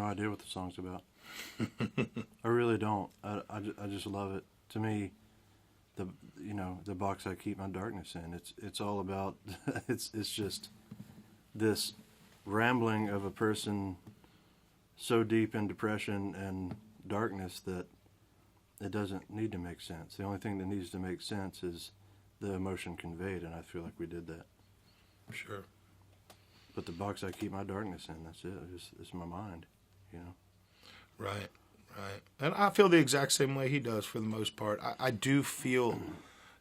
idea what the song's about. I really don't. I just love it. To me, the box I keep my darkness in. It's all about. it's just this rambling of a person so deep in depression and darkness that it doesn't need to make sense. The only thing that needs to make sense is the emotion conveyed, and I feel like we did that. Sure. But the box I keep my darkness in, that's it. It's my mind, Right. And I feel the exact same way he does for the most part. I do feel,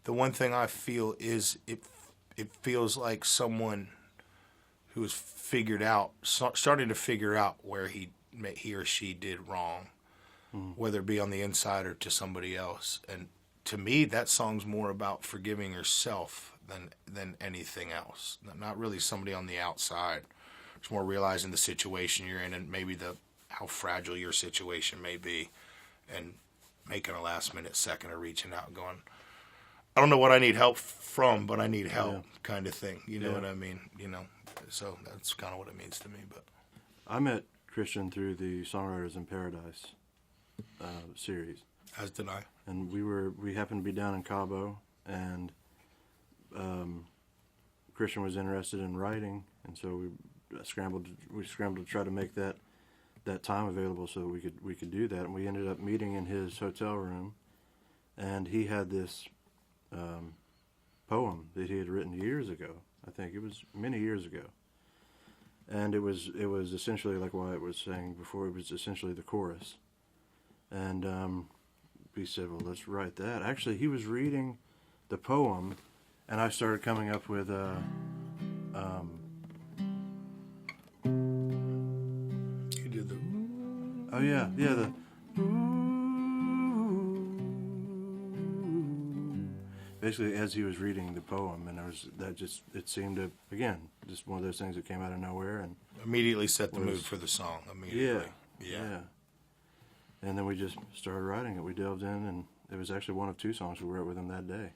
the one thing I feel is it feels like someone who has figured out, starting to figure out where he or she did wrong, whether it be on the inside or to somebody else. And to me, that song's more about forgiving yourself than anything else. Not really somebody on the outside. It's more realizing the situation you're in and maybe how fragile your situation may be, and making a last-minute second of reaching out and going, I don't know what I need help from, but I need help, kind of thing. You know what I mean? So that's kind of what it means to me. But I met Kristian through the Songwriters in Paradise series. As did I. And we happened to be down in Cabo, and Kristian was interested in writing, and so we scrambled to try to make that time available so that we could do that. And we ended up meeting in his hotel room, and he had this poem that he had written years ago. I think it was many years ago, and it was essentially like Wyatt was saying before. It was essentially the chorus, and we said, well, let's write that. Actually, he was reading the poem, and I started coming up with you did the. Oh yeah, the. Basically, as he was reading the poem, and it seemed to, again, just one of those things that came out of nowhere and Immediately set the mood for the song. Immediately. Yeah. And then we just started writing it. We delved in, and it was actually one of two songs we wrote with him that day.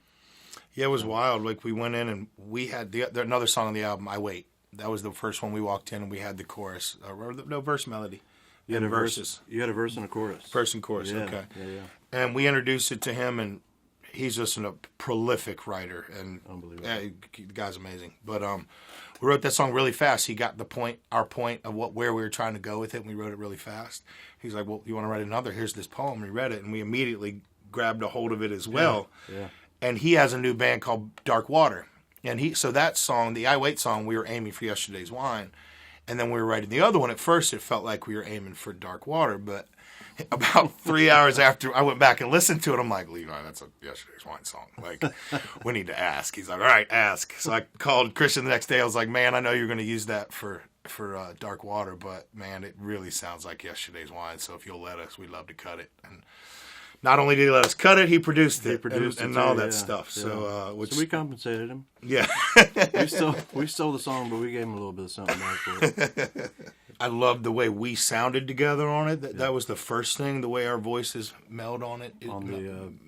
Yeah, it was wild. Like, we went in and we had another song on the album, I Wait. That was the first one we walked in, and we had the chorus. No, verse melody. You had a verses. You had a verse and a chorus. Verse and chorus, Yeah, okay. Yeah. And we introduced it to him, and he's just a prolific writer. And Unbelievable. The guy's amazing. But we wrote that song really fast. He got our point of where we were trying to go with it, and we wrote it really fast. He's like, well, you want to write another? Here's this poem. We read it, and we immediately grabbed a hold of it as well. Yeah. And he has a new band called Dark Water. And so that song, the I Wait song, we were aiming for Yesterday's Wine. And then we were writing the other one. At first, it felt like we were aiming for Dark Water. But about 3 hours after I went back and listened to it, I'm like, Levi, that's a Yesterday's Wine song. Like, we need to ask. He's like, all right, ask. So I called Kristian the next day. I was like, man, I know you're going to use that for Dark Water, but, man, it really sounds like Yesterday's Wine. So if you'll let us, we'd love to cut it. And not only did he let us cut it, he produced it and all that stuff. Yeah. So we compensated him. Yeah. we stole the song, but we gave him a little bit of something back for it. I loved the way we sounded together on it. That was the first thing, the way our voices meld on it. On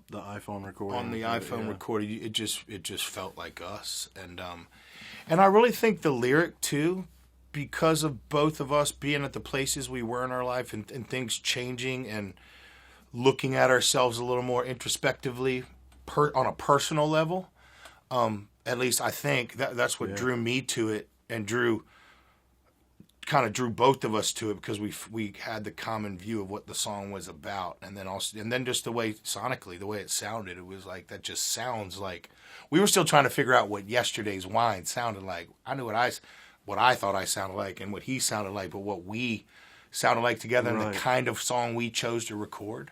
the iPhone recording. On the iPhone recording, it just felt like us. And I really think the lyric, too, because of both of us being at the places we were in our life and things changing and looking at ourselves a little more introspectively on a personal level, at least I think that's what drew me to it and drew both of us to it, because we had the common view of what the song was about, and then just the way sonically, the way it sounded, it was like, that just sounds like we were still trying to figure out what Yesterday's Wine sounded like. I knew what I thought I sounded like and what he sounded like, but what we sounded like together and the kind of song we chose to record,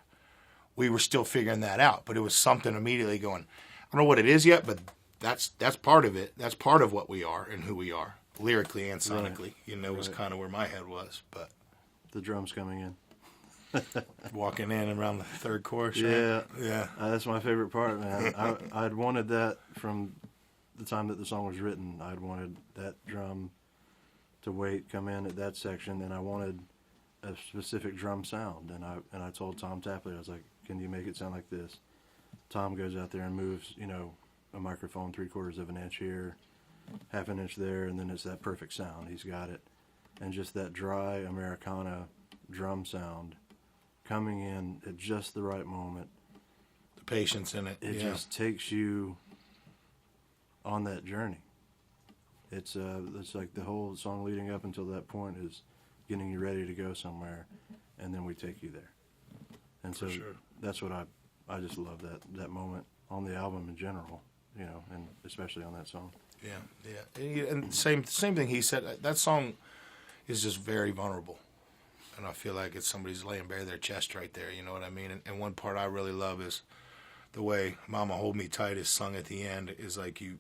we were still figuring that out. But it was something immediately going, I don't know what it is yet, but that's part of it. That's part of what we are and who we are, lyrically and sonically. Was kind of where my head was. But the drums coming in. Walking in around the third chorus. Yeah. Right? Yeah. That's my favorite part, man. I'd wanted that from the time that the song was written. I'd wanted that drum to come in at that section, and I wanted a specific drum sound. And I told Tom Tapley, I was like, can you make it sound like this? Tom goes out there and moves, a microphone 3/4 of an inch here, half an inch there, and then it's that perfect sound. He's got it. And just that dry Americana drum sound coming in at just the right moment. The patience in it. It just takes you on that journey. It's like the whole song leading up until that point is getting you ready to go somewhere, and then we take you there. And so that's what I just love that moment on the album in general, you know, and especially on that song. Yeah. And same thing he said. That song is just very vulnerable, and I feel like it's somebody's laying bare their chest right there. You know what I mean? And one part I really love is the way "Mama Hold Me Tight" is sung at the end. Is like you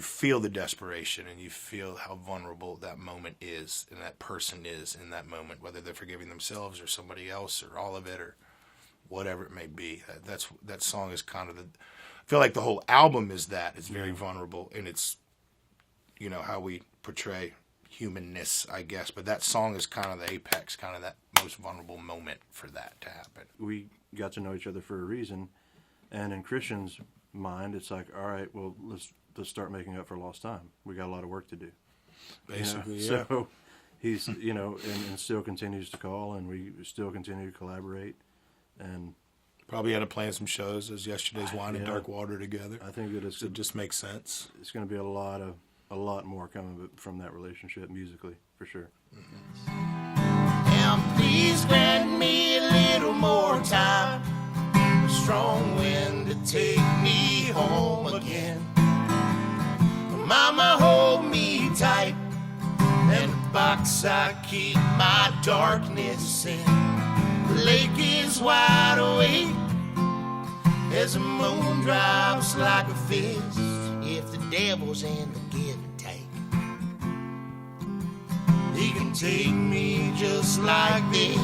feel the desperation, and you feel how vulnerable that moment is, and that person is in that moment, whether they're forgiving themselves or somebody else or all of it or whatever it may be. That song is kind of I feel like the whole album is that. It's very vulnerable, and it's, you know, how we portray humanness, I guess. But that song is kind of the apex, kind of that most vulnerable moment for that to happen. We got to know each other for a reason, and in Kristian's mind, it's like, all right, well, let's start making up for lost time. We got a lot of work to do. Basically, you know? So he's, you know, and still continues to call, and we still continue to collaborate, and probably end up playing some shows as Yesterday's Wine and Dark Water together. I think that it just makes sense. It's going to be a lot more coming from that relationship musically, for sure. Now please grant me a little more time, a strong wind to take me home again. Mama, hold me tight, and the box I keep my darkness in. The lake is wide awake as the moon drops like a fist. If the devil's in the give and take, he can take me just like this.